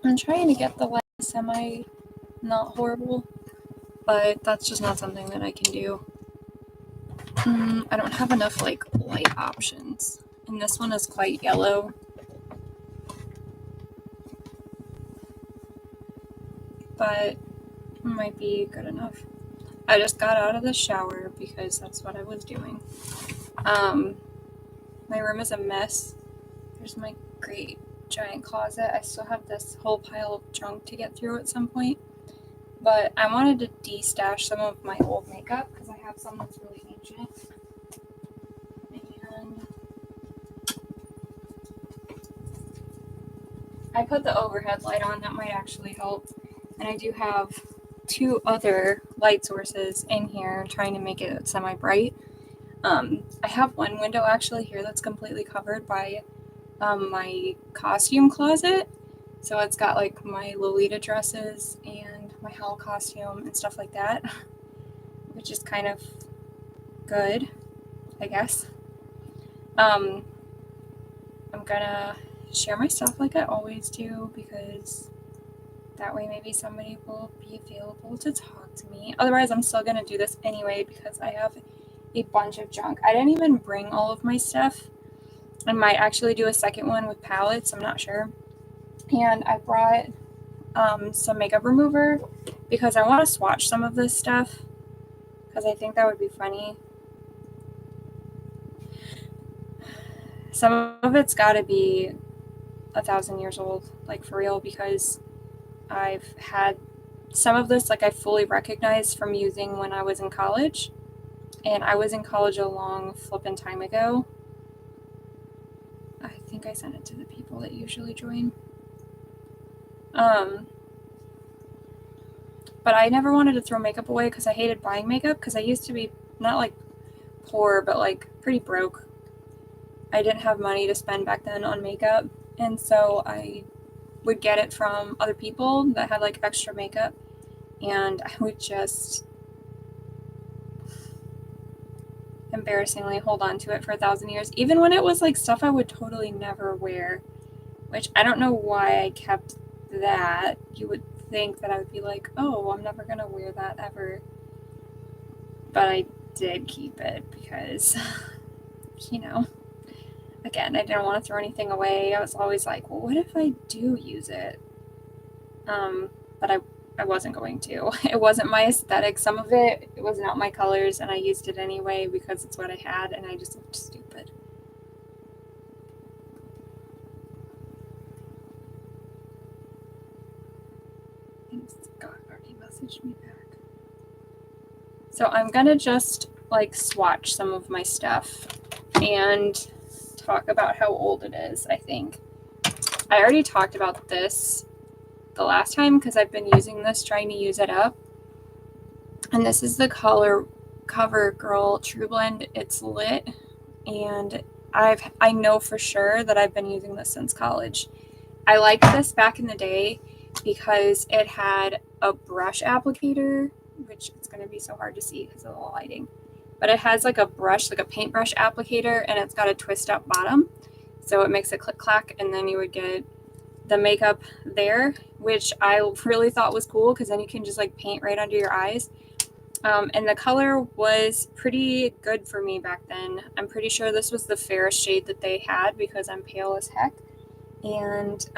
I'm trying to get the light semi not horrible, but that's just not something that I can do. I don't have enough like light options, and this one is quite yellow. But it might be good enough. I just got out of the shower because that's what I was doing. My room is a mess. There's my great giant closet. I still have this whole pile of junk to get through at some point. But I wanted to de-stash some of my old makeup because I have some that's really ancient. And I put the overhead light on. That might actually help. And I do have 2 other light sources in here trying to make it semi-bright. I have one window actually here that's completely covered by my costume closet. So it's got like my Lolita dresses and my Hell costume and stuff like that, which is kind of good, I guess. I'm gonna share my stuff like I always do because that way maybe somebody will be available to talk to me. Otherwise, I'm still gonna do this anyway because I have a bunch of junk. I didn't even bring all of my stuff. I might actually do a second one with palettes, I'm not sure. And I brought some makeup remover because I want to swatch some of this stuff because I think that would be funny. Some of it's got to be 1,000 years old, like for real, because I've had some of this, like I fully recognized from using when I was in college. And I was in college a long flippin' time ago. I think I sent it to the people that usually join. But I never wanted to throw makeup away because I hated buying makeup because I used to be not like poor, but like pretty broke. I didn't have money to spend back then on makeup. And so I would get it from other people that had like extra makeup. And I would just embarrassingly hold on to it for 1,000 years, even when it was like stuff I would totally never wear, which I don't know why I kept that. You would think that I would be like, oh, I'm never gonna wear that ever. But I did keep it because, you know, again, I didn't want to throw anything away. I was always like, well, what if I do use it? But I wasn't going to. It wasn't my aesthetic. Some of it was not my colors, and I used it anyway because it's what I had, and I just looked stupid. And Scott already messaged me back. So I'm gonna just like swatch some of my stuff and talk about how old it is, I think. I already talked about this the last time because I've been using this, trying to use it up. And this is the color CoverGirl True Blend. It's lit, and I know for sure that I've been using this since college. I liked this back in the day because it had a brush applicator, which it's going to be so hard to see because of the lighting. But it has like a brush, like a paintbrush applicator, and it's got a twist up bottom. So it makes a click clack, and then you would get the makeup there, which I really thought was cool because then you can just like paint right under your eyes. And the color was pretty good for me back then. I'm pretty sure this was the fairest shade that they had because I'm pale as heck. And,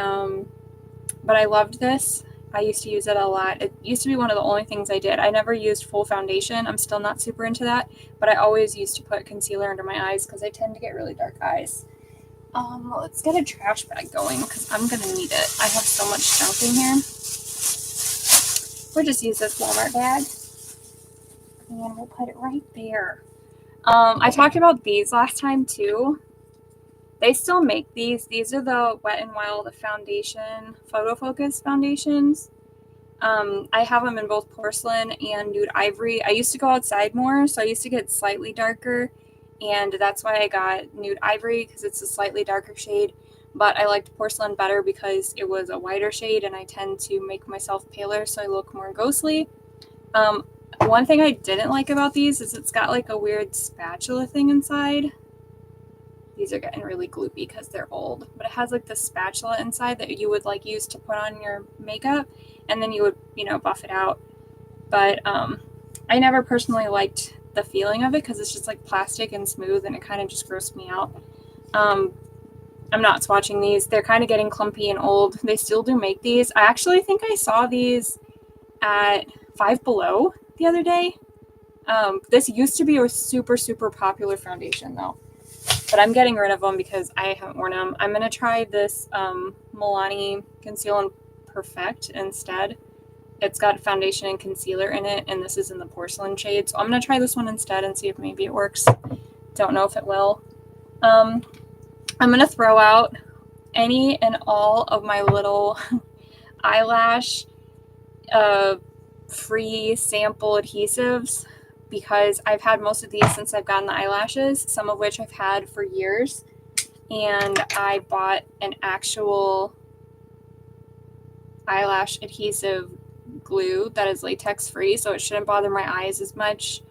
but I loved this. I used to use it a lot. It used to be one of the only things I did. I never used full foundation. I'm still not super into that, but I always used to put concealer under my eyes because I tend to get really dark eyes. Let's get a trash bag going because I'm going to need it. I have so much junk in here. We'll just use this Walmart bag. And we'll put it right there. I talked about these last time too. They still make these. These are the Wet n Wild foundation, photo focus foundations. I have them in both porcelain and nude ivory. I used to go outside more, so I used to get slightly darker, and that's why I got nude ivory because it's a slightly darker shade. But I liked porcelain better because it was a whiter shade, and I tend to make myself paler so I look more ghostly. One thing I didn't like about these is it's got like a weird spatula thing inside. These are getting really gloopy because they're old. But it has like this spatula inside that you would like use to put on your makeup, and then you would, you know, buff it out. But I never personally liked the feeling of it because it's just like plastic and smooth, and it kind of just grossed me out. I'm not swatching these. They're kind of getting clumpy and old. They still do make these. I actually think I saw these at Five Below the other day. This used to be a super, super popular foundation though. But I'm getting rid of them because I haven't worn them. I'm going to try this Milani Conceal and Perfect instead. It's got foundation and concealer in it, and this is in the porcelain shade. So I'm going to try this one instead and see if maybe it works. Don't know if it will. I'm going to throw out any and all of my little eyelash free sample adhesives because I've had most of these since I've gotten the eyelashes, some of which I've had for years. And I bought an actual eyelash adhesive glue that is latex free, so it shouldn't bother my eyes as much.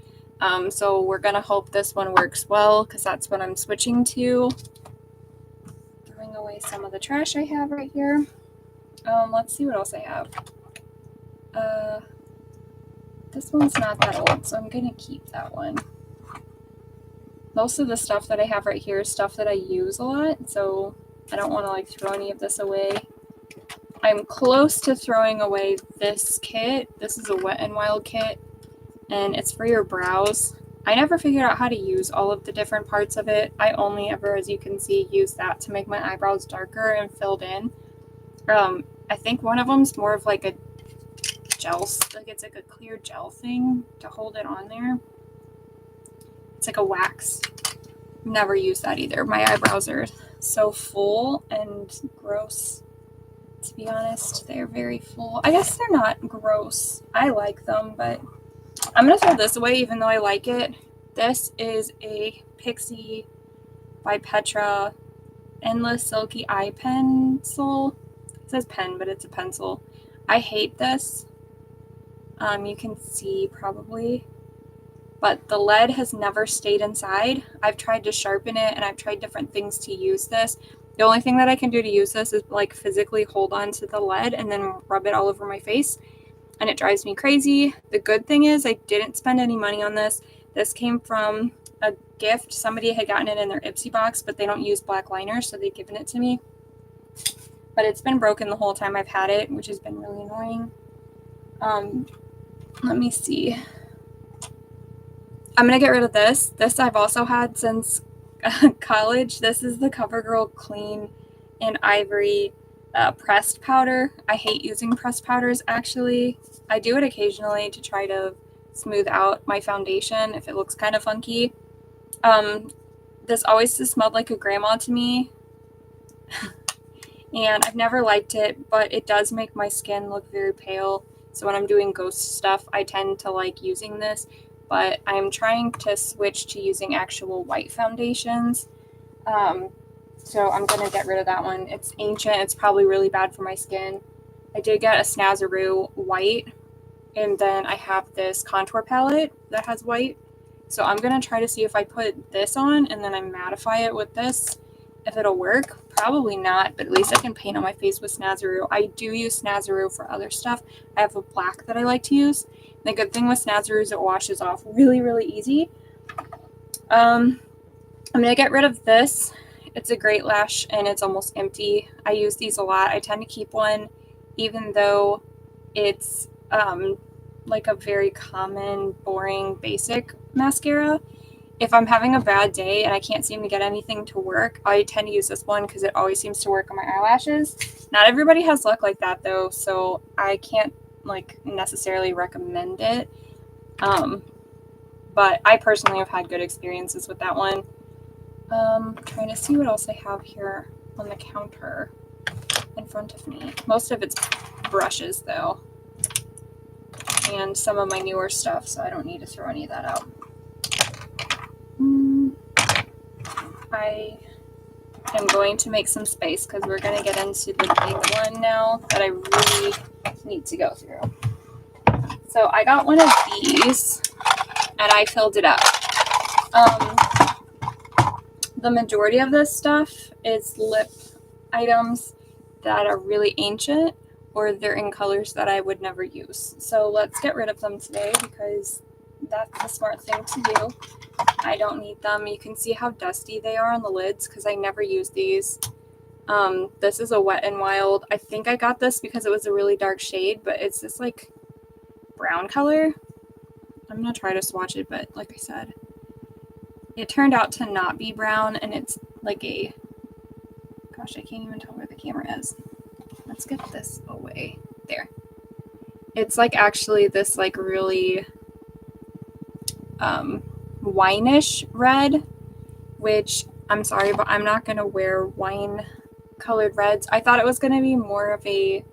So we're gonna hope this one works well because that's what I'm switching to. Throwing away some of the trash I have right here. Let's see what else I have. This one's not that old, so I'm gonna keep that one. Most of the stuff that I have right here is stuff that I use a lot, so I don't want to like throw any of this away. I'm close to throwing away this kit. This is a Wet n Wild kit, and it's for your brows. I never figured out how to use all of the different parts of it. I only ever, as you can see, use that to make my eyebrows darker and filled in. I think one of them's more of like a gel, like it's like a clear gel thing to hold it on there. It's like a wax. Never use that either. My eyebrows are so full and gross, to be honest. They're very full. I guess they're not gross. I like them, but I'm gonna throw this away even though I like it. This is a Pixi by Petra Endless Silky Eye Pencil. It says pen, but it's a pencil. I hate this. You can see probably, but the lead has never stayed inside. I've tried to sharpen it and I've tried different things to use this. The only thing that I can do to use this is like physically hold on to the lead and then rub it all over my face, and it drives me crazy. The good thing is I didn't spend any money on this. This came from a gift. Somebody had gotten it in their Ipsy box, but they don't use black liners, so they've given it to me. But it's been broken the whole time I've had it, which has been really annoying. Let me see. I'm going to get rid of this. This I've also had since college. This is the CoverGirl Clean in Ivory pressed powder. I hate using pressed powders, actually. I do it occasionally to try to smooth out my foundation if it looks kind of funky. This always just smelled like a grandma to me. And I've never liked it, but it does make my skin look very pale. So when I'm doing ghost stuff, I tend to like using this. But I'm trying to switch to using actual white foundations. So I'm going to get rid of that one. It's ancient. It's probably really bad for my skin. I did get a Snazaroo white. And then I have this contour palette that has white. So I'm going to try to see if I put this on and then I mattify it with this, if it'll work. Probably not, but at least I can paint on my face with Snazaroo. I do use Snazaroo for other stuff. I have a black that I like to use. The good thing with Snazaroo is it washes off really, really easy. I'm going to get rid of this. It's a Great Lash and it's almost empty. I use these a lot. I tend to keep one even though it's like a very common, boring, basic mascara. If I'm having a bad day and I can't seem to get anything to work, I tend to use this one because it always seems to work on my eyelashes. Not everybody has luck like that though, so I can't like necessarily recommend it. But I personally have had good experiences with that one. Trying to see what else I have here on the counter in front of me. Most of it's brushes though, and some of my newer stuff, so I don't need to throw any of that out. I am going to make some space because we're going to get into the big one now that I really need to go through. So I got one of these and I filled it up. the majority of this stuff is lip items that are really ancient, or they're in colors that I would never use. So let's get rid of them today because that's the smart thing to do. I don't need them. You can see how dusty they are on the lids because I never use these. This is a Wet n Wild. I think I got this because it was a really dark shade, but it's this like brown color. I'm gonna try to swatch it, but like I said, it turned out to not be brown, and it's like a, gosh, I can't even tell where the camera is. Let's get this away. There. It's like actually this like really wine-ish red, which I'm sorry, but I'm not gonna wear wine colored reds. I thought it was gonna be more of a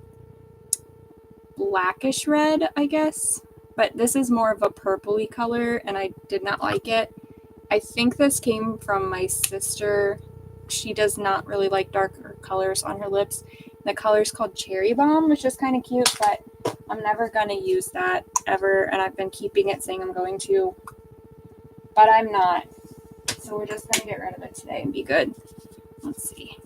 blackish red, I guess, but this is more of a purpley color, and I did not like it. I think this came from my sister. She does not really like darker colors on her lips. The color's called Cherry Bomb, which is kind of cute, but I'm never gonna use that ever, and I've been keeping it saying I'm going to, but I'm not. So we're just gonna get rid of it today and be good. Let's see.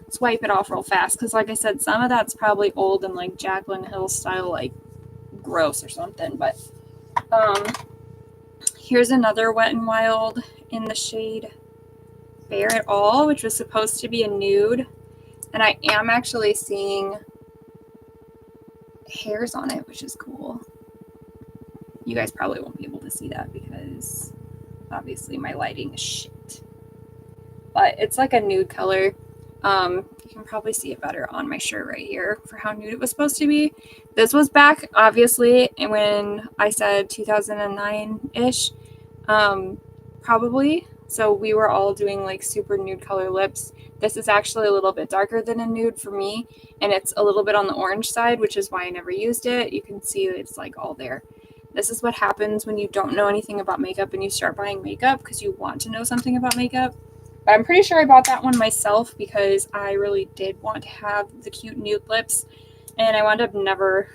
Let's wipe it off real fast, because like I said, some of that's probably old and like Jaclyn Hill style, like gross or something, but here's another Wet n Wild in the shade Bare It All, which was supposed to be a nude, and I am actually seeing hairs on it, which is cool. You guys probably won't be able to see that because obviously my lighting is shit, but it's like a nude color. You can probably see it better on my shirt right here for how nude it was supposed to be. This was back obviously when I said 2009-ish, probably. So we were all doing like super nude color lips. This is actually a little bit darker than a nude for me, and it's a little bit on the orange side, which is why I never used it. You can see that it's like all there. This is what happens when you don't know anything about makeup and you start buying makeup because you want to know something about makeup. But I'm pretty sure I bought that one myself because I really did want to have the cute nude lips, and I wound up never,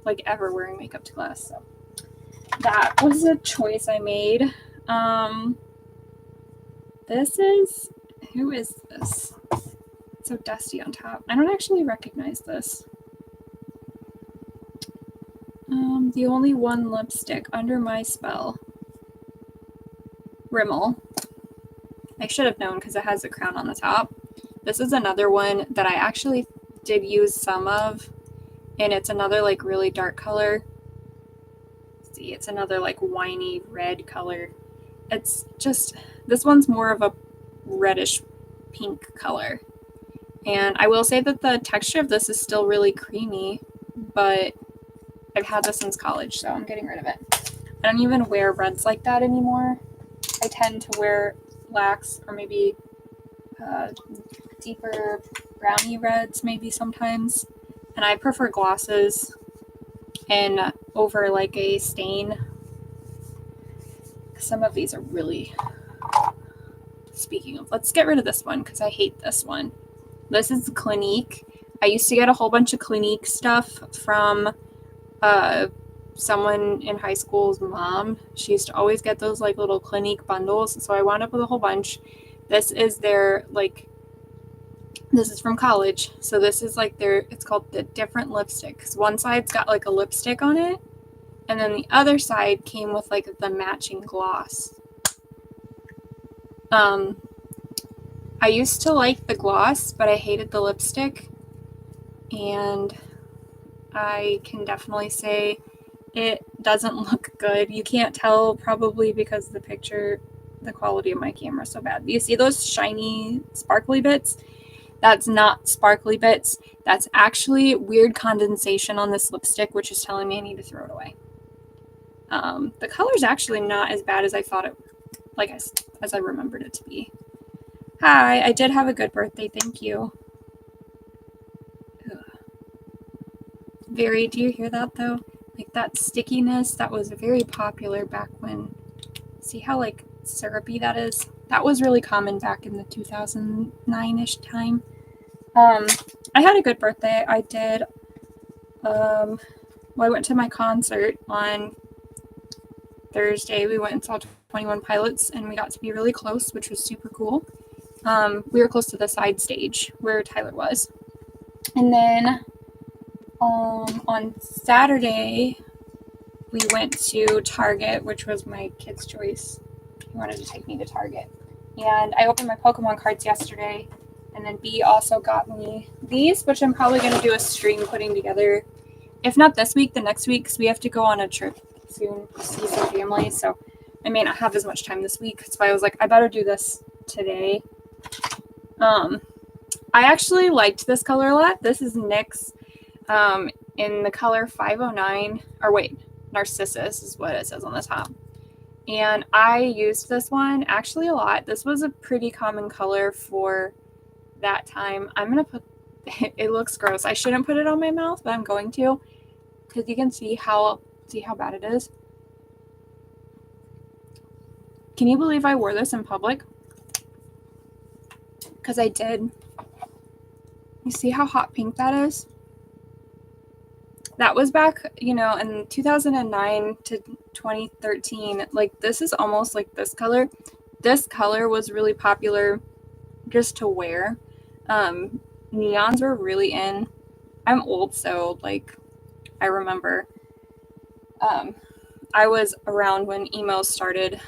like, ever wearing makeup to class. So that was a choice I made. This is, who is this? It's so dusty on top. I don't actually recognize this. The Only One lipstick, Under My Spell. Rimmel. I should have known because it has a crown on the top. This is another one that I actually did use some of, and it's another like really dark color. See, it's another like winey red color. It's just, this one's more of a reddish pink color. And I will say that the texture of this is still really creamy, but I've had this since college, so I'm getting rid of it. I don't even wear reds like that anymore. I tend to wear blacks or maybe deeper brownie reds maybe sometimes. And I prefer glosses and over like a stain. Some of these are really, speaking of, let's get rid of this one because I hate this one. This is Clinique. I used to get a whole bunch of Clinique stuff from someone in high school's mom. She used to always get those like little Clinique bundles, so I wound up with a whole bunch. This is their like, this is from college, so this is like their, it's called the different lipstick, because one side's got like a lipstick on it, and then the other side came with like the matching gloss. I used to like the gloss, but I hated the lipstick, and I can definitely say it doesn't look good. You can't tell probably because the picture, the quality of my camera is so bad. You see those shiny sparkly bits? That's not sparkly bits. That's actually weird condensation on this lipstick, which is telling me I need to throw it away. The color's actually not as bad as I thought it, like as I remembered it to be. Hi, I did have a good birthday, thank you. Ugh. Very, do you hear that though? Like that stickiness, that was very popular back when, see how like syrupy that is? That was really common back in the 2009-ish time. I had a good birthday. I did, well, I went to my concert on Thursday, we went and saw 21 Pilots, and we got to be really close, which was super cool. We were close to the side stage where Tyler was. And then on Saturday, we went to Target, which was my kid's choice. He wanted to take me to Target. And I opened my Pokemon cards yesterday. And then B also got me these, which I'm probably going to do a stream putting together. If not this week, the next week, because we have to go on a trip soon to see some family. So I may not have as much time this week. So I was like, I better do this today. I actually liked this color a lot. This is NYX in the color 509. Or wait, Narcissus is what it says on the top. And I used this one actually a lot. This was a pretty common color for that time. I'm going to put, it looks gross. I shouldn't put it on my mouth, but I'm going to, because you can see how bad it is. Can you believe I wore this in public? Because I did. You see how hot pink that is? That was back, in 2009 to 2013. Like, this is almost like this color. This color was really popular just to wear. Neons were really in. I'm old, so, I remember. I was around when emo started.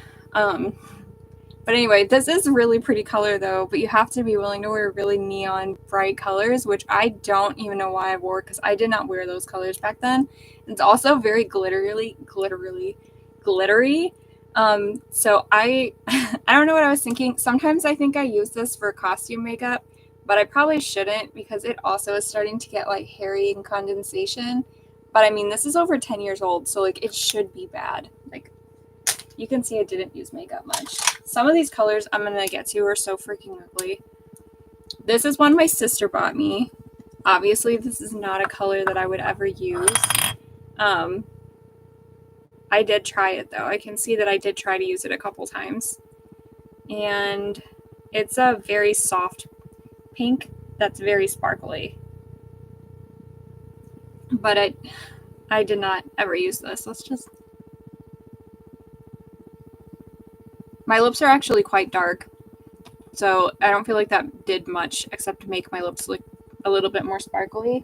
But anyway, this is a really pretty color though, but you have to be willing to wear really neon bright colors, which I don't even know why I wore, because I did not wear those colors back then. It's also very glittery. So I don't know what I was thinking. Sometimes I think I use this for costume makeup, but I probably shouldn't, because it also is starting to get hairy and condensation. But I mean, this is over 10 years old, so it should be bad. You can see I didn't use makeup much. Some of these colors I'm going to get to are so freaking ugly. This is one my sister bought me. Obviously, this is not a color that I would ever use. I did try it, though. I can see that I did try to use it a couple times. And it's a very soft pink that's very sparkly. But I did not ever use this. My lips are actually quite dark, so I don't feel like that did much except to make my lips look a little bit more sparkly.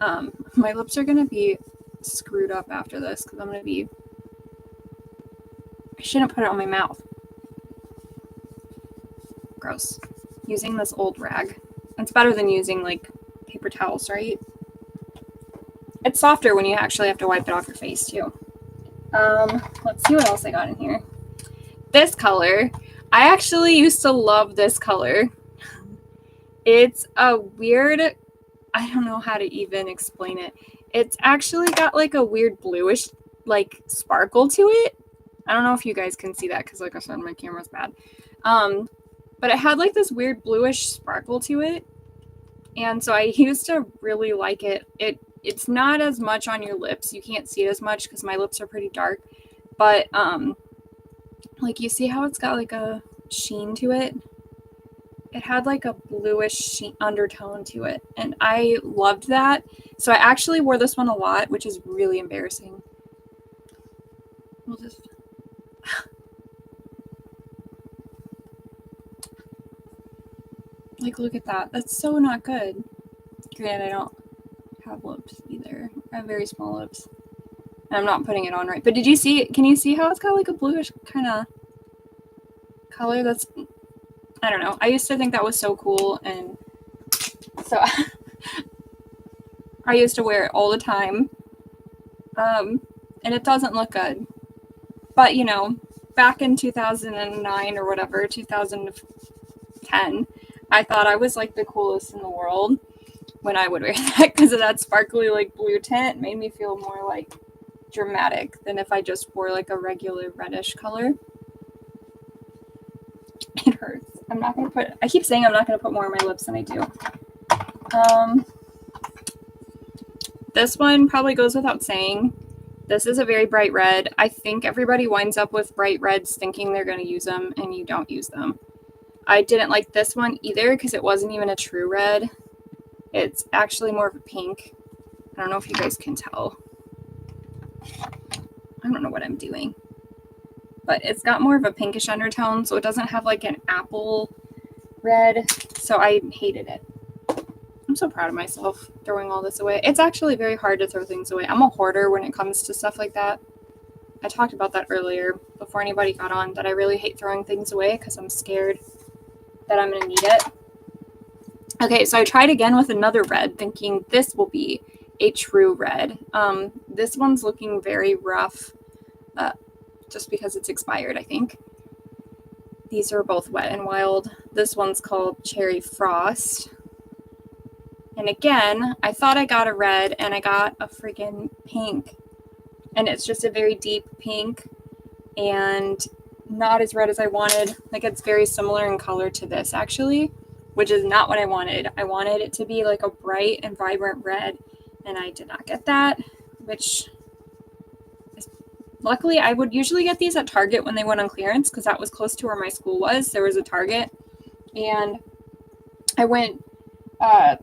My lips are going to be screwed up after this, because I shouldn't put it on my mouth. Gross. Using this old rag. It's better than using, paper towels, right? It's softer when you actually have to wipe it off your face, too. Let's see what else I got in here. This color, I actually used to love this color. It's a weird, I don't know how to even explain it. It's actually got a weird bluish sparkle to it. I don't know if you guys can see that, because like I said, my camera's bad. But it had this weird bluish sparkle to it. And so I used to really like it. It's not as much on your lips. You can't see it as much because my lips are pretty dark. But you see how it's got a sheen to it? It had a bluish undertone to it, and I loved that. So I actually wore this one a lot, which is really embarrassing. We'll just look at that. That's so not good. Granted, I don't have lips either. I have very small lips. And I'm not putting it on right. But can you see how it's got a bluish kind of color? That's, I don't know. I used to think that was so cool, and so I used to wear it all the time. And it doesn't look good. But, back in 2009 or whatever, 2010, I thought I was the coolest in the world when I would wear that, because of that sparkly blue tint. It made me feel more dramatic than if I just wore a regular reddish color. It hurts. I keep saying I'm not going to put more on my lips than I do. This one probably goes without saying. This is a very bright red. I think everybody winds up with bright reds thinking they're going to use them, and you don't use them. I didn't like this one either, because it wasn't even a true red. It's actually more of a pink. I don't know if you guys can tell. I don't know what I'm doing. but it's got more of a pinkish undertone, so it doesn't have like an apple red, so I hated it. I'm so proud of myself throwing all this away. It's actually very hard to throw things away. I'm a hoarder when it comes to stuff like that. I talked about that earlier before anybody got on, that I really hate throwing things away because I'm scared that I'm going to need it. Okay, so I tried again with another red, thinking this will be a true red. This one's looking very rough, just because it's expired, I think. These are both Wet n Wild. This one's called Cherry Frost. And again, I thought I got a red, and I got a freaking pink. And it's just a very deep pink, and not as red as I wanted. Like, it's very similar in color to this, actually, which is not what I wanted. I wanted it to be like a bright and vibrant red, and I did not get that, which is, luckily I would usually get these at Target when they went on clearance, because that was close to where my school was. There was a Target, and I went,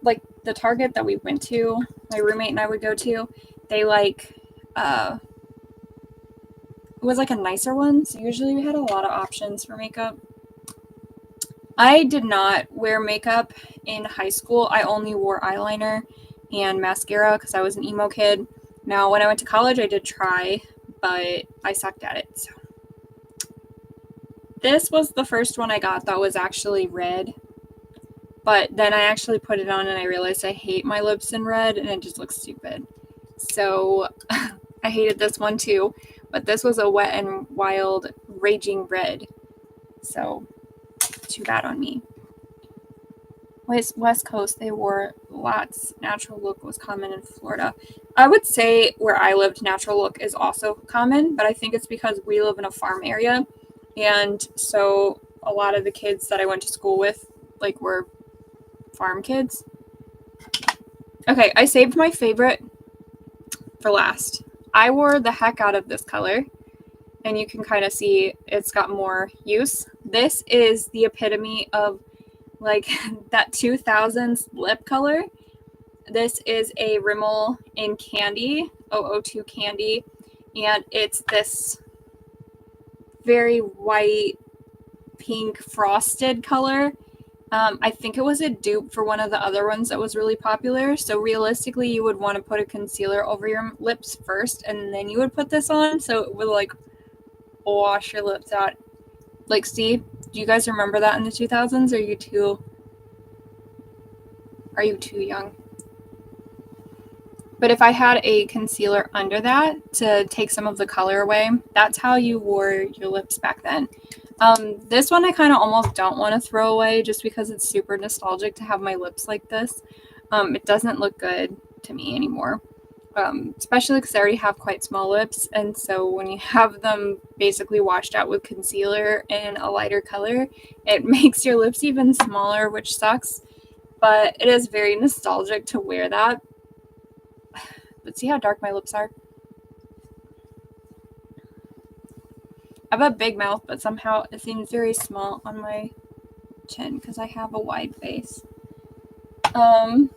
like, the Target that we went to, my roommate and I would go to, they like, it was like a nicer one, so usually we had a lot of options for makeup. I did not wear makeup in high school. I only wore eyeliner and mascara because I was an emo kid. Now, when I went to college, I did try, but I sucked at it. So this was the first one I got that was actually red. But then I actually put it on and I realized I hate my lips in red and it just looks stupid. So I hated this one too. But this was a Wet n Wild Raging Red. So too bad on me. West Coast, they wore lots. Natural look was common in Florida. I would say where I lived, natural look is also common, but I think it's because we live in a farm area. And so a lot of the kids that I went to school with, like, were farm kids. Okay, I saved my favorite for last. I wore the heck out of this color, and you can kind of see it's got more use. This is the epitome of, like, that 2000s lip color. This is a Rimmel in Candy, 002 Candy, and it's this very white, pink, frosted color. I think it was a dupe for one of the other ones that was really popular. So realistically, you would want to put a concealer over your lips first, and then you would put this on, so it would, like, wash your lips out. Like, see, do you guys remember that in the 2000s? Are you too young? But if I had a concealer under that to take some of the color away, that's how you wore your lips back then. This one I kind of almost don't want to throw away just because it's super nostalgic to have my lips like this. It doesn't look good to me anymore, especially because I already have quite small lips, and so when you have them basically washed out with concealer in a lighter color, it makes your lips even smaller, which sucks, but it is very nostalgic to wear that. But see how dark my lips are? I have a big mouth, but somehow it seems very small on my chin because I have a wide face. I'm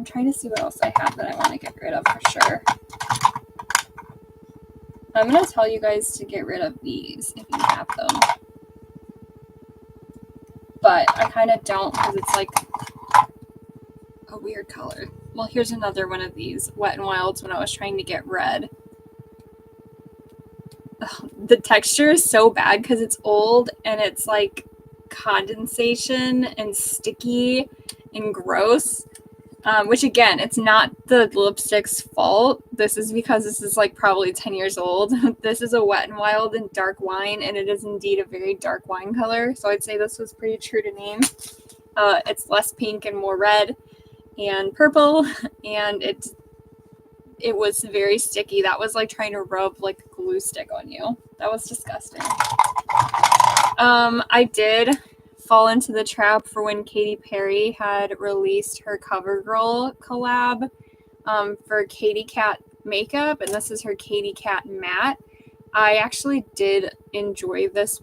trying to see what else I have that I want to get rid of for sure. I'm going to tell you guys to get rid of these if you have them. But I kind of don't because it's like a weird color. Well, here's another one of these Wet n Wilds when I was trying to get red. Ugh, the texture is so bad because it's old and it's like condensation and sticky and gross. Which, again, it's not the lipstick's fault. This is because this is like probably 10 years old. This is a Wet n Wild in dark wine, and it is indeed a very dark wine color. So I'd say this was pretty true to name. It's less pink and more red and purple, and it was very sticky. That was like trying to rub like a glue stick on you. That was disgusting. I did fall into the trap for when Katy Perry had released her CoverGirl collab for Katy Kat makeup, and this is her Katy Kat matte. I actually did enjoy this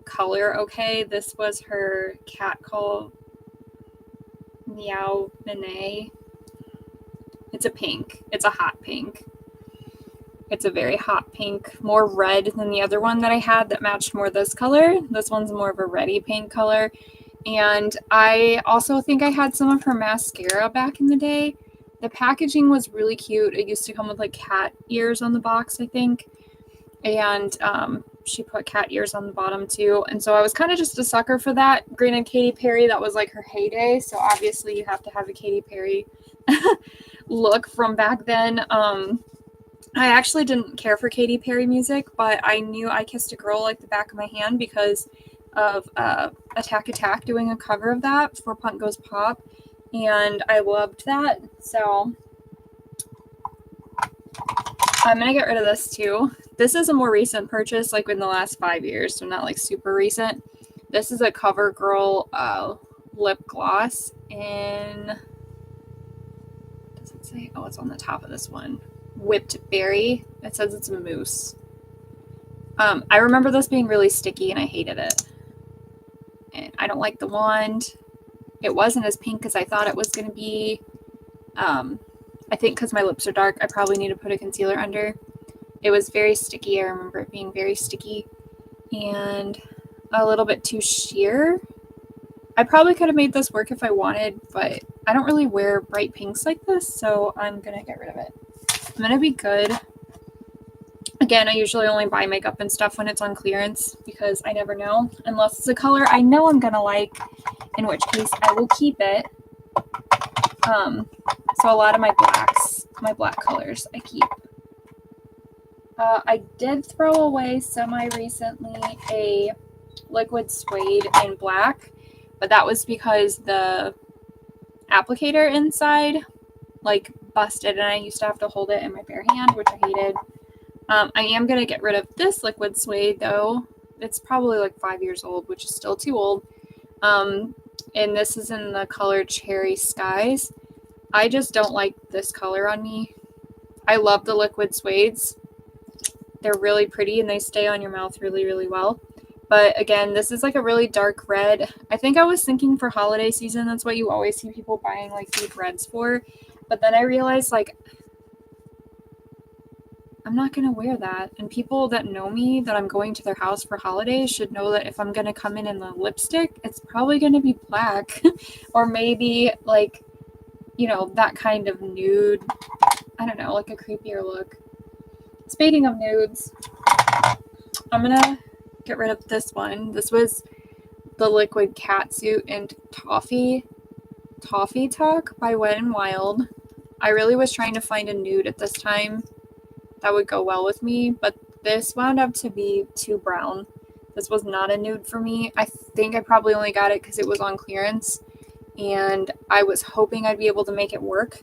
color okay. This was her cat called Meow Nene. It's a pink. It's a hot pink. It's a very hot pink, more red than the other one that I had that matched more this color. This one's more of a reddy pink color. And I also think I had some of her mascara back in the day. The packaging was really cute. It used to come with like cat ears on the box, I think. And she put cat ears on the bottom too. And so I was kind of just a sucker for that. Granted, Katy Perry, that was like her heyday. So obviously you have to have a Katy Perry look from back then. I actually didn't care for Katy Perry music, but I knew I Kissed a Girl like the back of my hand because of Attack Attack doing a cover of that for Punk Goes Pop, and I loved that. So I'm gonna get rid of this too. This is a more recent purchase, like in the last 5 years, so not like super recent. This is a CoverGirl lip gloss in, what does it say? Oh, it's on the top of this one. Whipped Berry. It says it's a mousse. I remember this being really sticky and I hated it. And I don't like the wand. It wasn't as pink as I thought it was going to be. I think because my lips are dark, I probably need to put a concealer under. It was very sticky. I remember it being very sticky and a little bit too sheer. I probably could have made this work if I wanted, but I don't really wear bright pinks like this, so I'm going to get rid of it. I'm going to be good. Again, I usually only buy makeup and stuff when it's on clearance because I never know. Unless it's a color I know I'm going to like, in which case I will keep it. So a lot of my black colors I keep. I did throw away semi-recently a liquid suede in black, but that was because the applicator inside like busted and I used to have to hold it in my bare hand, which I hated. I am going to get rid of this liquid suede though. It's probably like 5 years old, which is still too old. And this is in the color Cherry Skies. I just don't like this color on me. I love the liquid suedes. They're really pretty and they stay on your mouth really, really well. But again, this is like a really dark red. I think I was thinking for holiday season, that's what you always see people buying like deep reds for. But then I realized like, I'm not going to wear that. And people that know me, that I'm going to their house for holidays, should know that if I'm going to come in the lipstick, it's probably going to be black. Or maybe like, you know, that kind of nude. I don't know, like a creepier look. Speaking of nudes, I'm going to get rid of this one. This was the Liquid Catsuit and Toffee Talk by Wet n Wild. I really was trying to find a nude at this time that would go well with me, but this wound up to be too brown. This was not a nude for me. I think I probably only got it because it was on clearance, and I was hoping I'd be able to make it work,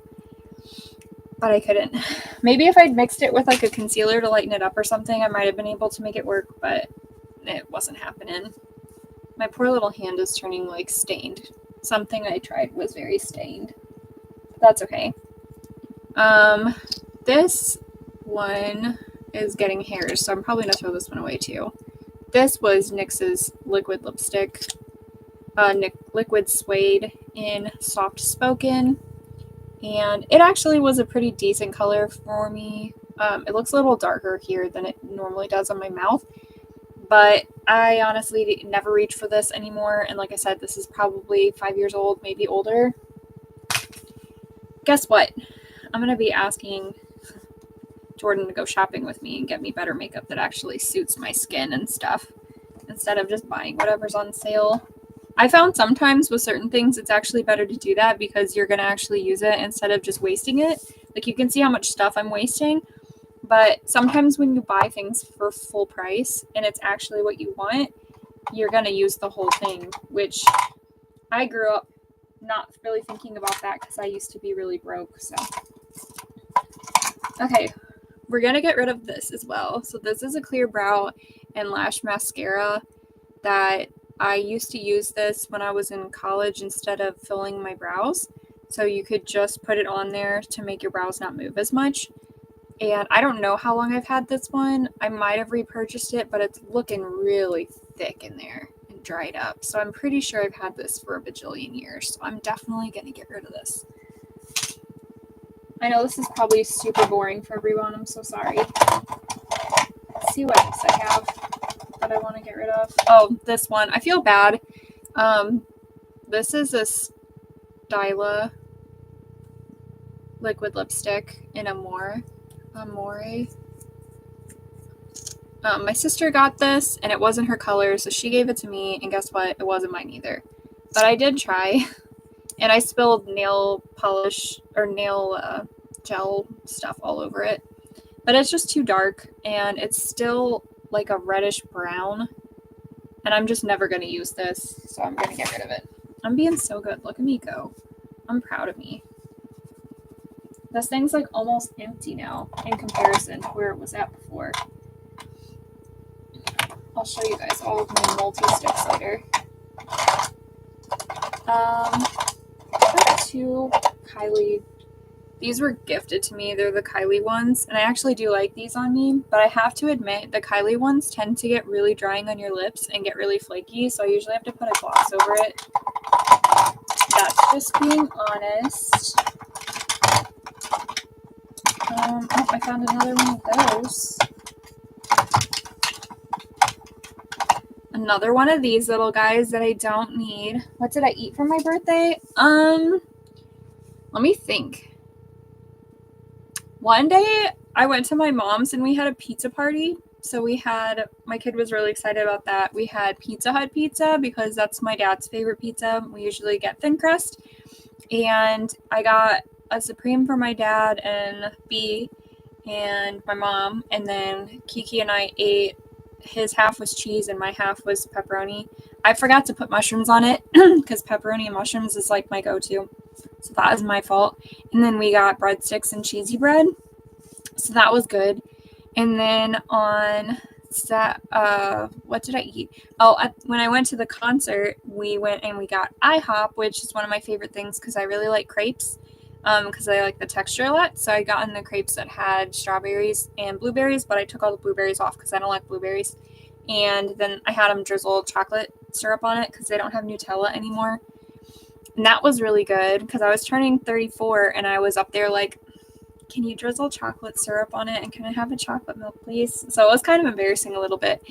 but I couldn't. Maybe if I'd mixed it with like a concealer to lighten it up or something, I might have been able to make it work, but it wasn't happening. My poor little hand is turning like stained. Something I tried was very stained. That's okay. This one is getting hairs, so I'm probably gonna throw this one away too. This was NYX's liquid lipstick, liquid suede in Soft Spoken, and it actually was a pretty decent color for me. It looks a little darker here than it normally does on my mouth, but I honestly never reach for this anymore, and like I said, this is probably 5 years old, maybe older. Guess what? I'm gonna be asking Jordan to go shopping with me and get me better makeup that actually suits my skin and stuff, instead of just buying whatever's on sale. I found sometimes with certain things it's actually better to do that because you're going to actually use it instead of just wasting it. Like you can see how much stuff I'm wasting, but sometimes when you buy things for full price and it's actually what you want, you're going to use the whole thing, which I grew up not really thinking about that because I used to be really broke. So okay, we're going to get rid of this as well. So this is a clear brow and lash mascara that I used to use this when I was in college instead of filling my brows. So you could just put it on there to make your brows not move as much. And I don't know how long I've had this one. I might have repurchased it, but it's looking really thick in there and dried up. So I'm pretty sure I've had this for a bajillion years. So I'm definitely going to get rid of this. I know this is probably super boring for everyone. I'm so sorry. Let's see what else I have that I want to get rid of. Oh, this one. I feel bad. This is a Styla liquid lipstick in Amore. My sister got this, and it wasn't her color, so she gave it to me, and guess what? It wasn't mine either. But I did try, and I spilled nail polish or nail gel stuff all over it. But it's just too dark, and it's still like a reddish brown, and I'm just never going to use this, so I'm going to get rid of it. I'm being so good. Look at me go. I'm proud of me. This thing's like almost empty now in comparison to where it was at before. I'll show you guys all of my multi-sticks later. I got two Kylie. These were gifted to me. They're the Kylie ones, and I actually do like these on me, but I have to admit the Kylie ones tend to get really drying on your lips and get really flaky, so I usually have to put a gloss over it. That's just being honest. Oh, I found another one of those. Another one of these little guys that I don't need. What did I eat for my birthday? Let me think. One day I went to my mom's and we had a pizza party. So my kid was really excited about that. We had Pizza Hut pizza because that's my dad's favorite pizza. We usually get thin crust. And I got a Supreme for my dad and B and my mom. And then Kiki and I ate. His half was cheese and my half was pepperoni. I forgot to put mushrooms on it because pepperoni and mushrooms is like my go-to. So that was my fault. And then we got breadsticks and cheesy bread. So that was good. And then on what did I eat? Oh, when I went to the concert, we went and we got IHOP, which is one of my favorite things because I really like crepes. Because I like the texture a lot. So I got in the crepes that had strawberries and blueberries, but I took all the blueberries off because I don't like blueberries. And then I had them drizzle chocolate syrup on it because they don't have Nutella anymore. And that was really good because I was turning 34 and I was up there like, can you drizzle chocolate syrup on it? And can I have a chocolate milk, please? So it was kind of embarrassing a little bit.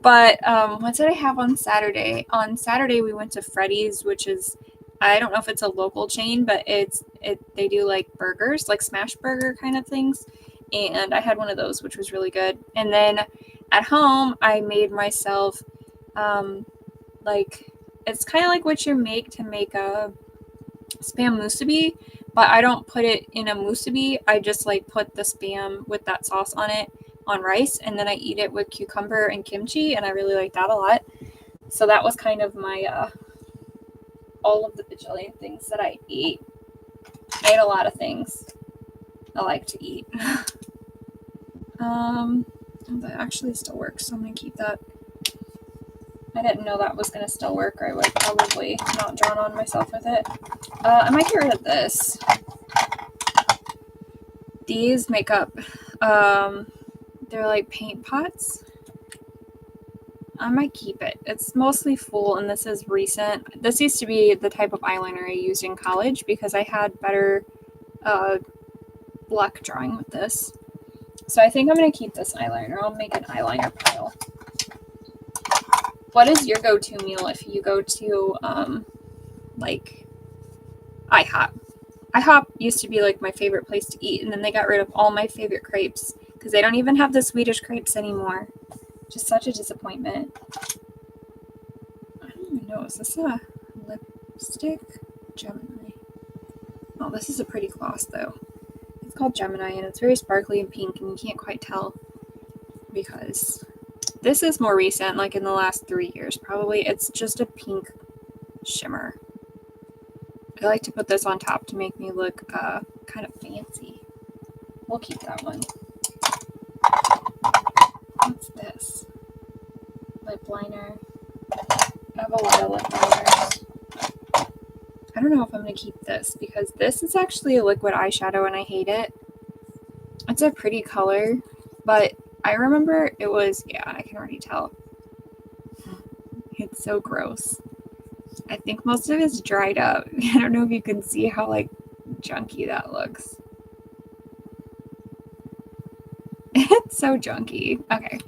But what did I have on Saturday? On Saturday, we went to Freddy's, which is, I don't know if it's a local chain, but they do like burgers, like smash burger kind of things. And I had one of those, which was really good. And then at home, I made myself it's kind of like what you make to make a Spam musubi, but I don't put it in a musubi. I just like put the Spam with that sauce on it on rice, and then I eat it with cucumber and kimchi, and I really like that a lot. So that was kind of my all of the bajillion things that I eat. I ate a lot of things I like to eat. That actually still works, so I'm going to keep that. I didn't know that was going to still work, or I would probably not drawn on myself with it. I might get rid of this. These makeup, they're like paint pots. I might keep it. It's mostly full, and this is recent. This used to be the type of eyeliner I used in college because I had better luck drawing with this. So I think I'm going to keep this eyeliner. I'll make an eyeliner pile. What is your go-to meal if you go to, like, IHOP? IHOP used to be, like, my favorite place to eat, and then they got rid of all my favorite crepes because they don't even have the Swedish crepes anymore. Just such a disappointment. I don't even know. Is this a lipstick? Gemini. Oh, this is a pretty gloss, though. It's called Gemini, and it's very sparkly and pink, and you can't quite tell because this is more recent, like in the last 3 years, probably. It's just a pink shimmer. I like to put this on top to make me look kind of fancy. We'll keep that one. What's this? Lip liner. I have a lot of lip liners. I don't know if I'm going to keep this because this is actually a liquid eyeshadow and I hate it. It's a pretty color, but I remember it was, yeah, I can already tell. It's so gross. I think most of it's dried up. I don't know if you can see how like junky that looks. It's so junky. Okay.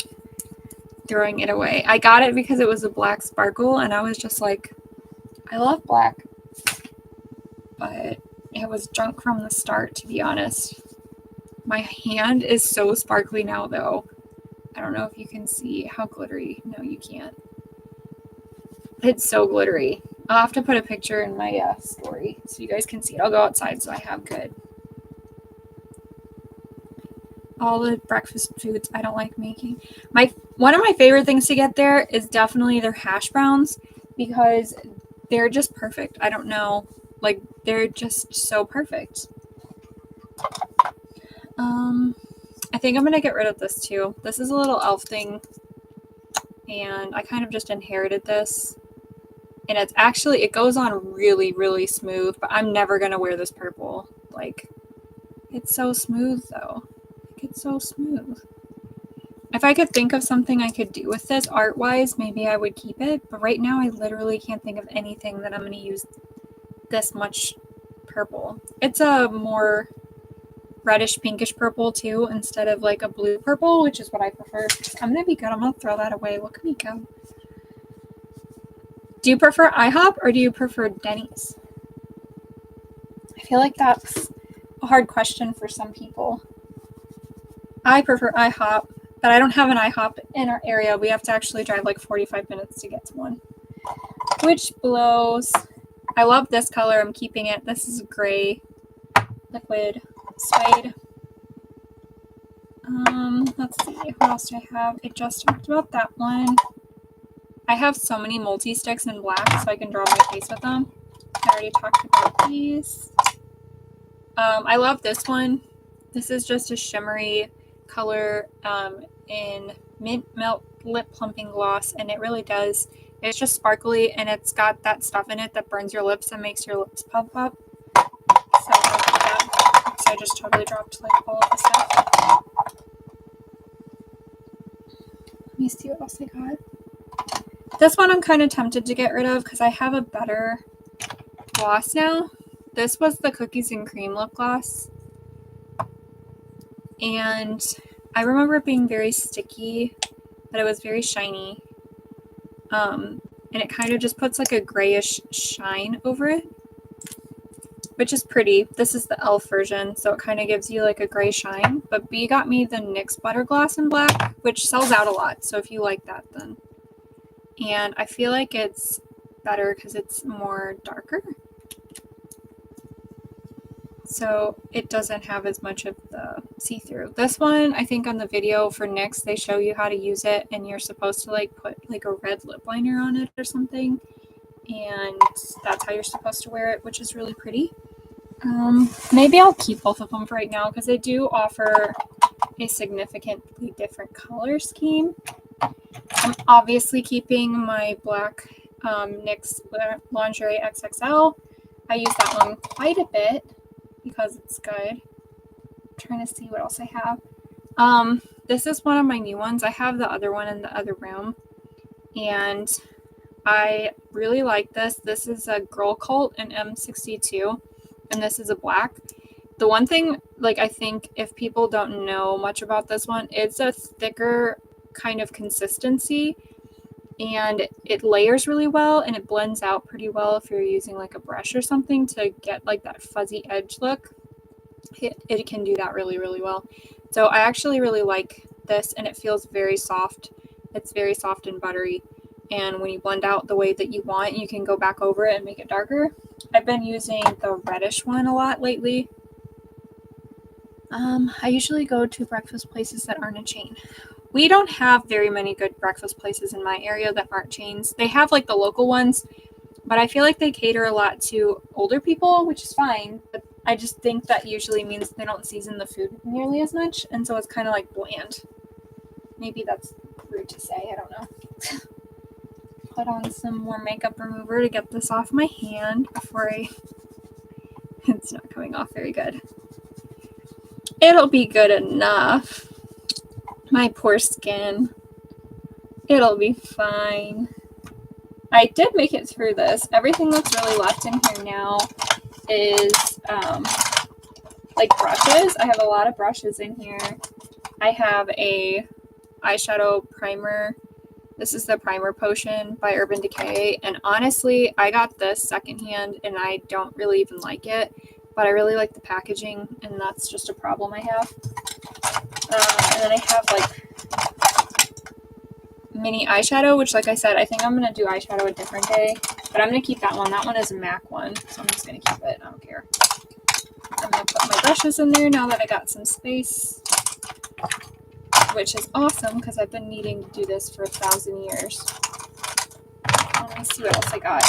Throwing it away. I got it because it was a black sparkle, and I was just like, I love black. But it was junk from the start, to be honest. My hand is so sparkly now, though. I don't know if you can see how glittery. No, you can't. It's so glittery. I'll have to put a picture in my story so you guys can see it. I'll go outside so I have good. All the breakfast foods I don't like making. One of my favorite things to get there is definitely their hash browns because they're just perfect. I don't know. Like, they're just so perfect. I think I'm going to get rid of this too. This is a little elf thing. And I kind of just inherited this. And it's actually, it goes on really, really smooth. But I'm never going to wear this purple. Like, it's so smooth though. It's so smooth. If I could think of something I could do with this art-wise, maybe I would keep it. But right now, I literally can't think of anything that I'm going to use this much purple. It's a more reddish pinkish purple too, instead of like a blue purple, which is what I prefer. I'm going to be good. I'm going to throw that away. Look at me go. Do you prefer IHOP or do you prefer Denny's? I feel like that's a hard question for some people. I prefer IHOP, but I don't have an IHOP in our area. We have to actually drive like 45 minutes to get to one, which blows. I love this color. I'm keeping it. This is gray liquid suede. Let's see. What else do I have? I just talked about that one. I have so many multi-sticks in black so I can draw my face with them. I already talked about these. I love this one. This is just a shimmery color in Mint Melt Lip Plumping Gloss, and it really does. It's just sparkly, and it's got that stuff in it that burns your lips and makes your lips pop up. So I just totally dropped like all of the stuff. Let me see what else I got. This one I'm kind of tempted to get rid of because I have a better gloss now. This was the Cookies and Cream lip gloss. And I remember it being very sticky, but it was very shiny. And it kind of just puts like a grayish shine over it, which is pretty. This is the e.l.f. version, so it kind of gives you like a gray shine. But B got me the NYX Butter Gloss in black, which sells out a lot, so if you like that, then. And I feel like it's better because it's more darker. So it doesn't have as much of the see-through. This one, I think on the video for NYX, they show you how to use it, and you're supposed to like put like a red lip liner on it or something. And that's how you're supposed to wear it, which is really pretty. Maybe I'll keep both of them for right now because they do offer a significantly different color scheme. I'm obviously keeping my black NYX Lingerie XXL. I use that one quite a bit because it's good. I'm trying to see what else I have. This is one of my new ones. I have the other one in the other room, and I really like this. This is a Girl Cult in M62, and this is a black. The one thing, like, I think if people don't know much about this one, it's a thicker kind of consistency, and it layers really well, and it blends out pretty well if you're using like a brush or something to get like that fuzzy edge look. It can do that really, really well. So I actually really like this, and it feels very soft. It's very soft and buttery, and when you blend out the way that you want, you can go back over it and make it darker. I've been using the reddish one a lot lately. I usually go to breakfast places that aren't a chain. We don't have very many good breakfast places in my area that aren't chains. They have like the local ones, but I feel like they cater a lot to older people, which is fine. But I just think that usually means they don't season the food nearly as much, and so it's kind of like bland. Maybe that's rude to say, I don't know. Put on some more makeup remover to get this off my hand before it's not coming off very good. It'll be good enough. My poor skin. It'll be fine. I did make it through this. Everything that's really left in here now is like brushes. I have a lot of brushes in here. I have a eyeshadow primer. This is the Primer Potion by Urban Decay. And honestly, I got this secondhand and I don't really even like it. But I really like the packaging, and that's just a problem I have. And then I have like mini eyeshadow, which like I said, I think I'm going to do eyeshadow a different day. But I'm going to keep that one. That one is a MAC one, so I'm just going to keep it. I don't care. I'm going to put my brushes in there now that I got some space, which is awesome because I've been needing to do this for 1,000 years. Let me see what else I got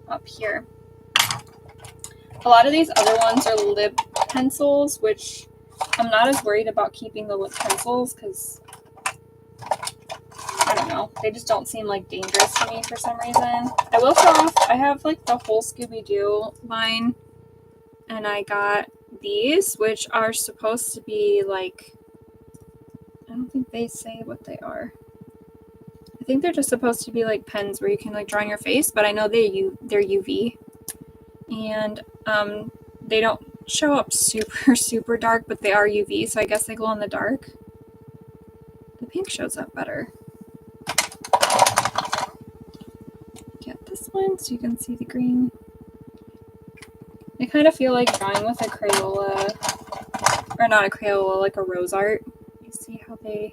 up here. A lot of these other ones are lip pencils, which I'm not as worried about keeping the lip pencils because, I don't know, they just don't seem like dangerous to me for some reason. I will show off, I have like the whole Scooby-Doo line, and I got these, which are supposed to be like, I don't think they say what they are. I think they're just supposed to be like pens where you can like draw on your face, but I know they're UV. And they don't show up super dark, but they are UV, so I guess they glow in the dark. The pink shows up better. Get this one so you can see the green. I kind of feel like drawing with a Crayola, or not a Crayola, like a Rose Art. You see how the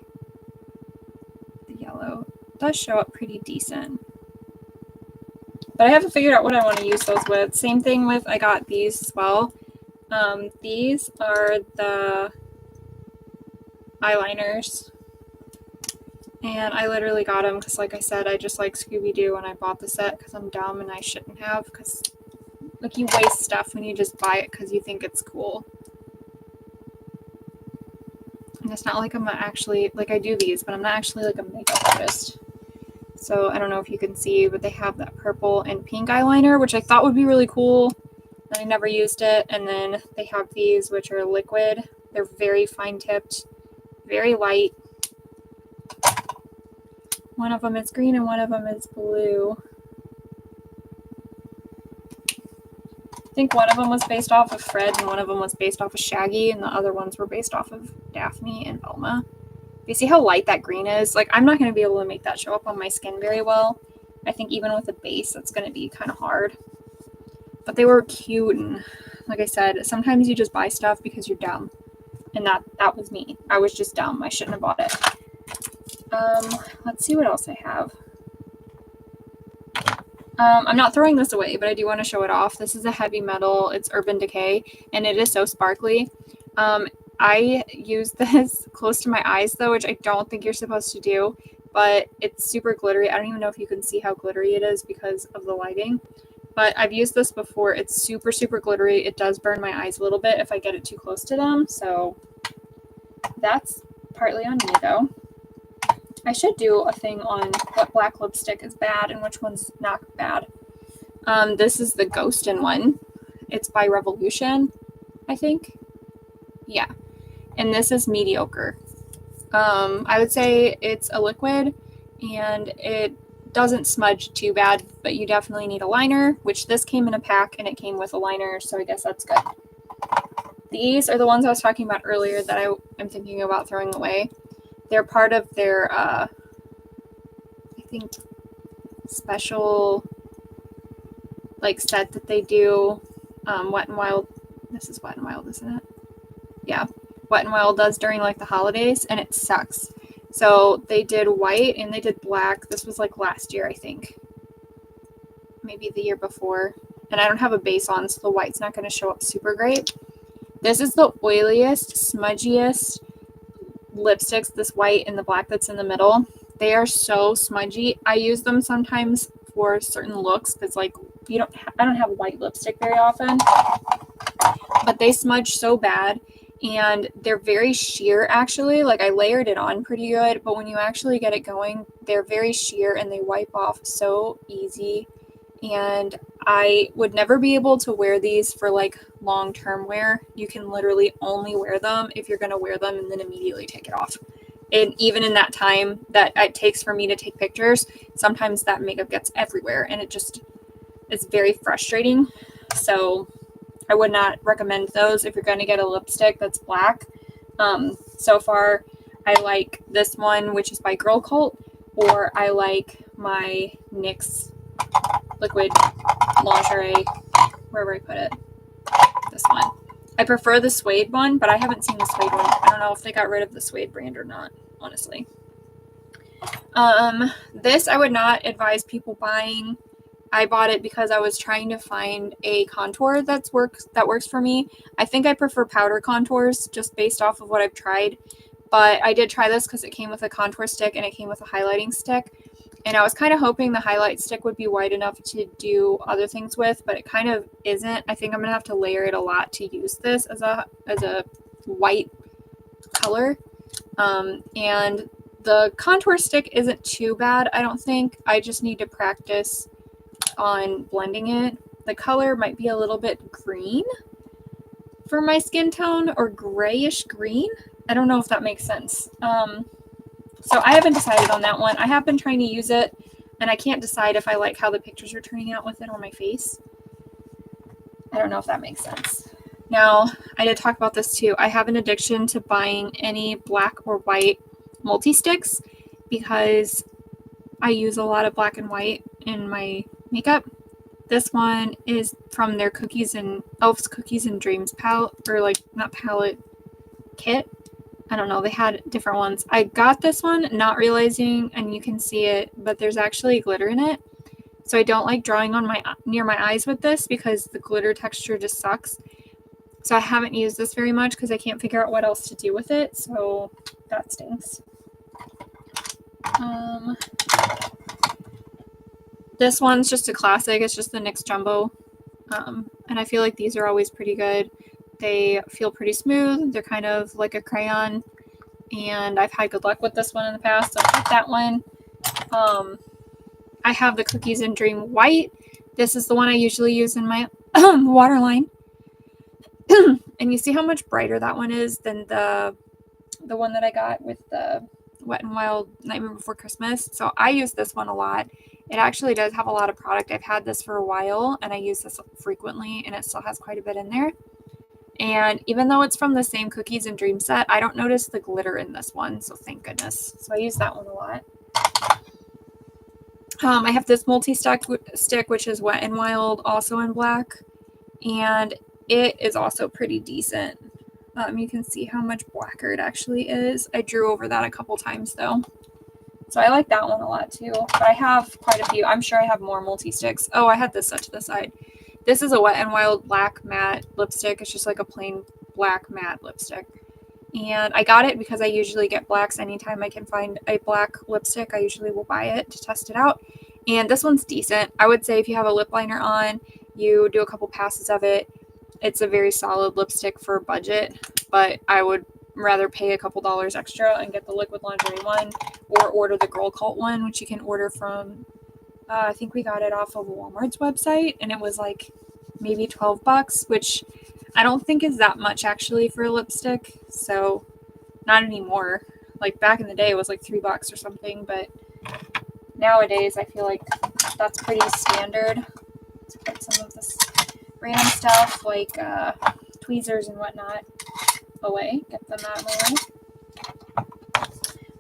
yellow does show up pretty decent. But I haven't figured out what I want to use those with. Same thing with, I got these as well. These are the eyeliners. And I literally got them because, like I said, I just like Scooby-Doo and I bought the set because I'm dumb and I shouldn't have. Because, like, you waste stuff when you just buy it because you think it's cool. And it's not like I'm actually, like, I do these, but I'm not actually like a makeup artist. So I don't know if you can see, but they have that purple and pink eyeliner, which I thought would be really cool. And I never used it. And then they have these, which are liquid. They're very fine tipped, very light. One of them is green and one of them is blue. I think one of them was based off of Fred and one of them was based off of Shaggy, and the other ones were based off of Daphne and Velma. You see how light that green is? Like, I'm not going to be able to make that show up on my skin very well. I think even with a base, that's going to be kind of hard. But they were cute, and like I said, sometimes you just buy stuff because you're dumb. And that was me. I was just dumb. I shouldn't have bought it. Let's see what else I have. I'm not throwing this away, but I do want to show it off. This is a heavy metal. It's Urban Decay, and it is so sparkly. I use this close to my eyes, though, which I don't think you're supposed to do, but it's super glittery. I don't even know if you can see how glittery it is because of the lighting, but I've used this before. It's super glittery. It does burn my eyes a little bit if I get it too close to them, so that's partly on me, though. I should do a thing on what black lipstick is bad and which one's not bad. This is the Ghostin' one. It's by Revolution, I think. Yeah. And this is mediocre. I would say it's a liquid and it doesn't smudge too bad, but you definitely need a liner, which this came in a pack and it came with a liner, so I guess that's good. These are the ones I was talking about earlier that I'm thinking about throwing away. They're part of their, I think, special, like, set that they do. Wet n Wild. This is Wet n Wild, isn't it? Yeah. Wet n Wild does during, like, the holidays, and it sucks. So they did white and they did black. This was, like, last year, I think. Maybe the year before. And I don't have a base on, so the white's not going to show up super great. This is the oiliest, smudgiest lipsticks, this white and the black that's in the middle. They are so smudgy. I use them sometimes for certain looks because, like, I don't have white lipstick very often, but they smudge so bad and they're very sheer, actually. Like, I layered it on pretty good, but when you actually get it going, they're very sheer and they wipe off so easy. And I would never be able to wear these for, like, long-term wear. You can literally only wear them if you're going to wear them and then immediately take it off. And even in that time that it takes for me to take pictures, sometimes that makeup gets everywhere and it just is very frustrating. So I would not recommend those if you're going to get a lipstick that's black. So far, I like this one, which is by Girl Cult, or I like my NYX Liquid Lingerie, wherever I put it, this one. I prefer the suede one, but I haven't seen the suede one. I don't know if they got rid of the suede brand or not, honestly. This I would not advise people buying. I bought it because I was trying to find a contour that works for me. I think I prefer powder contours just based off of what I've tried. But I did try this because it came with a contour stick and it came with a highlighting stick. And I was kind of hoping the highlight stick would be wide enough to do other things with, but it kind of isn't. I think I'm going to have to layer it a lot to use this as a white color. And the contour stick isn't too bad, I don't think. I just need to practice on blending it. The color might be a little bit green for my skin tone, or grayish green. I don't know if that makes sense. So I haven't decided on that one. I have been trying to use it, and I can't decide if I like how the pictures are turning out with it on my face. I don't know if that makes sense. Now, I did talk about this too. I have an addiction to buying any black or white multi-sticks because I use a lot of black and white in my makeup. This one is from their Elf's Cookies and Dreams palette, or like, not palette, kit. I don't know, they had different ones. I got this one not realizing, and you can see it, but there's actually glitter in it. So I don't like drawing on near my eyes with this because the glitter texture just sucks. So I haven't used this very much because I can't figure out what else to do with it. So that stinks. This one's just a classic. It's just the NYX Jumbo. And I feel like these are always pretty good. They feel pretty smooth. They're kind of like a crayon. And I've had good luck with this one in the past, so I picked that one. I have the Cookies and Dream White. This is the one I usually use in my waterline. And you see how much brighter that one is than the one that I got with the Wet n Wild Nightmare Before Christmas. So I use this one a lot. It actually does have a lot of product. I've had this for a while, and I use this frequently, and it still has quite a bit in there. And even though it's from the same Cookies and Dream set, I don't notice the glitter in this one, so thank goodness. So I use that one a lot. I have this multi-stick, which is Wet n Wild, also in black, and it is also pretty decent. You can see how much blacker it actually is. I drew over that a couple times, though. So I like that one a lot, too. But I have quite a few. I'm sure I have more multi-sticks. Oh, I had this set to the side. This is a Wet n Wild black matte lipstick. It's just like a plain black matte lipstick. And I got it because I usually get blacks anytime I can find a black lipstick. I usually will buy it to test it out. And this one's decent. I would say if you have a lip liner on, you do a couple passes of it. It's a very solid lipstick for budget, but I would rather pay a couple dollars extra and get the Liquid Lingerie one, or order the Girl Cult one, which you can order from, I think we got it off of Walmart's website, and it was like maybe $12, which I don't think is that much actually for a lipstick. So not anymore. Like back in the day it was like $3 or something, but nowadays I feel like that's pretty standard. Let's put some of this random stuff like tweezers and whatnot away. Get them out of my way.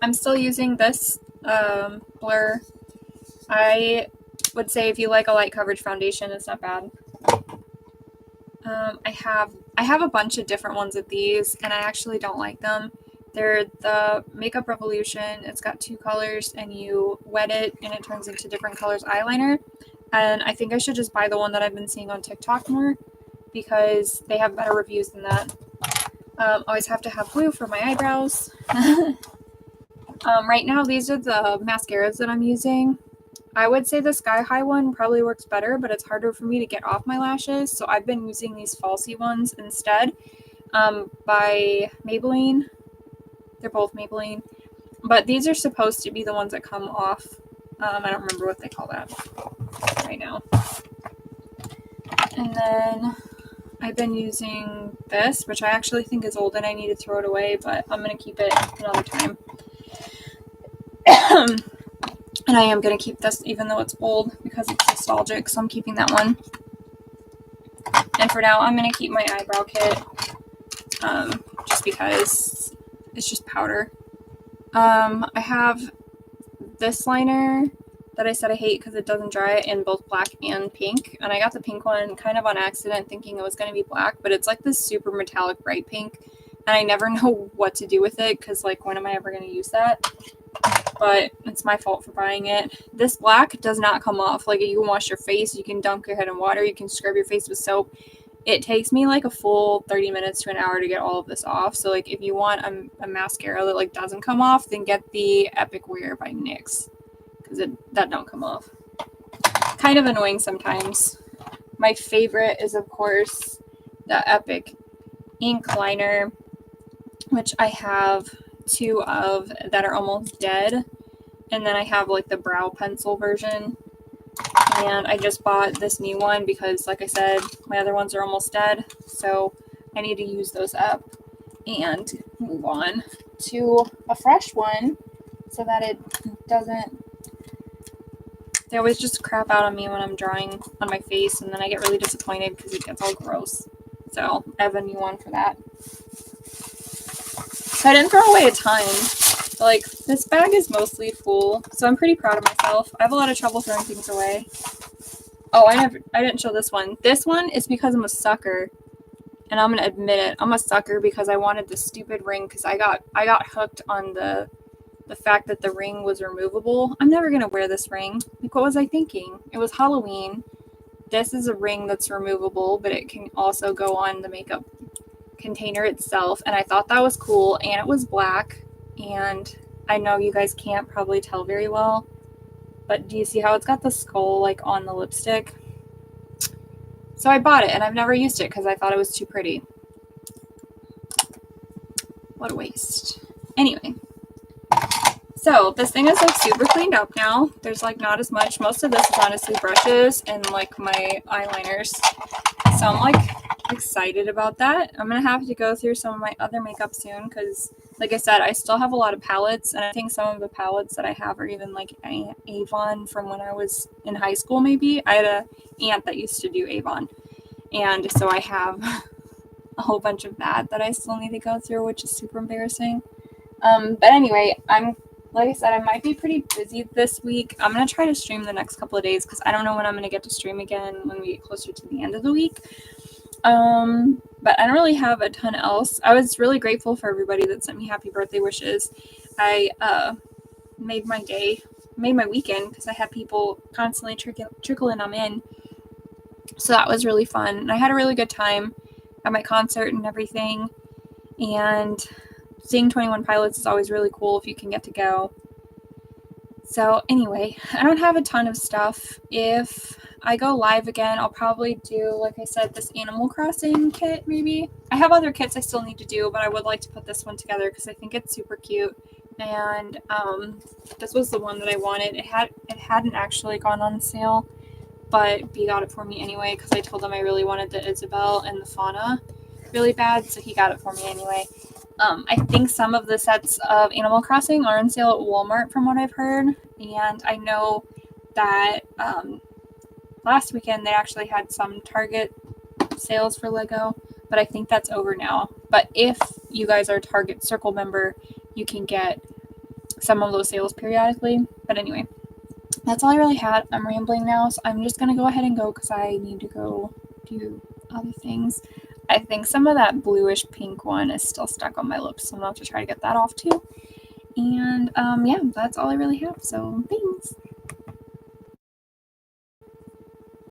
I'm still using this Blur. I would say if you like a light coverage foundation, it's not bad. I have a bunch of different ones of these, and I actually don't like them. They're the Makeup Revolution. It's got 2 colors, and you wet it, and it turns into different colors eyeliner. And I think I should just buy the one that I've been seeing on TikTok more, because they have better reviews than that. Always have to have blue for my eyebrows. Right now, these are the mascaras that I'm using. I would say the Sky High one probably works better, but it's harder for me to get off my lashes, so I've been using these falsy ones instead, by Maybelline. They're both Maybelline, but these are supposed to be the ones that come off. I don't remember what they call that right now. And then I've been using this, which I actually think is old and I need to throw it away, but I'm going to keep it another time. And I am going to keep this even though it's old because it's nostalgic, so I'm keeping that one. And for now, I'm going to keep my eyebrow kit, just because it's just powder. I have this liner that I said I hate because it doesn't dry in both black and pink. And I got the pink one kind of on accident thinking it was going to be black, but it's like this super metallic bright pink. And I never know what to do with it because, like, when am I ever going to use that? But it's my fault for buying it. This black does not come off. Like, you can wash your face, you can dunk your head in water, you can scrub your face with soap. It takes me like a full 30 minutes to an hour to get all of this off. So, like, if you want a mascara that, like, doesn't come off, then get the Epic Wear by NYX. Because that don't come off. Kind of annoying sometimes. My favorite is, of course, the Epic ink liner, which I have 2 of that are almost dead. And then I have, like, the brow pencil version. And I just bought this new one because, like I said, my other ones are almost dead. So I need to use those up and move on to a fresh one so that it doesn't... They always just crap out on me when I'm drawing on my face, and then I get really disappointed because it gets all gross. So I have a new one for that. So I didn't throw away a ton. But, like, this bag is mostly full, so I'm pretty proud of myself. I have a lot of trouble throwing things away. Oh, I didn't show this one. This one is because I'm a sucker, and I'm gonna admit it. I'm a sucker because I wanted this stupid ring because I got hooked on the fact that the ring was removable. I'm never gonna wear this ring. Like, what was I thinking? It was Halloween. This is a ring that's removable, but it can also go on the makeup container itself, and I thought that was cool, and it was black, and I know you guys can't probably tell very well, but do you see how it's got the skull, like, on the lipstick? So I bought it, and I've never used it because I thought it was too pretty. What a waste. Anyway. So this thing is, like, super cleaned up now. There's, like, not as much. Most of this is honestly brushes and, like, my eyeliners. So I'm, like, excited about that. I'm gonna have to go through some of my other makeup soon because, like I said, I still have a lot of palettes, and I think some of the palettes that I have are even, like, Avon from when I was in high school. Maybe I had a aunt that used to do Avon, and so I have a whole bunch of that I still need to go through, which is super embarrassing. But anyway, like I said, I might be pretty busy this week. I'm going to try to stream the next couple of days because I don't know when I'm going to get to stream again when we get closer to the end of the week. But I don't really have a ton else. I was really grateful for everybody that sent me happy birthday wishes. I made my weekend because I had people constantly trickling them in. So that was really fun. And I had a really good time at my concert and everything. And seeing 21 Pilots is always really cool if you can get to go. So anyway, I don't have a ton of stuff. If I go live again, I'll probably do, like I said, this Animal Crossing kit maybe. I have other kits I still need to do, but I would like to put this one together because I think it's super cute. And this was the one that I wanted. It hadn't actually gone on sale, but B got it for me anyway because I told him I really wanted the Isabelle and the Fauna really bad, so he got it for me anyway. I think some of the sets of Animal Crossing are on sale at Walmart from what I've heard, and I know that last weekend they actually had some Target sales for Lego, but I think that's over now. But if you guys are a Target Circle member, you can get some of those sales periodically. But anyway, that's all I really had. I'm rambling now, so I'm just going to go ahead and go because I need to go do other things. I think some of that bluish pink one is still stuck on my lips, so I'm going to have to try to get that off too. And yeah, that's all I really have. So thanks.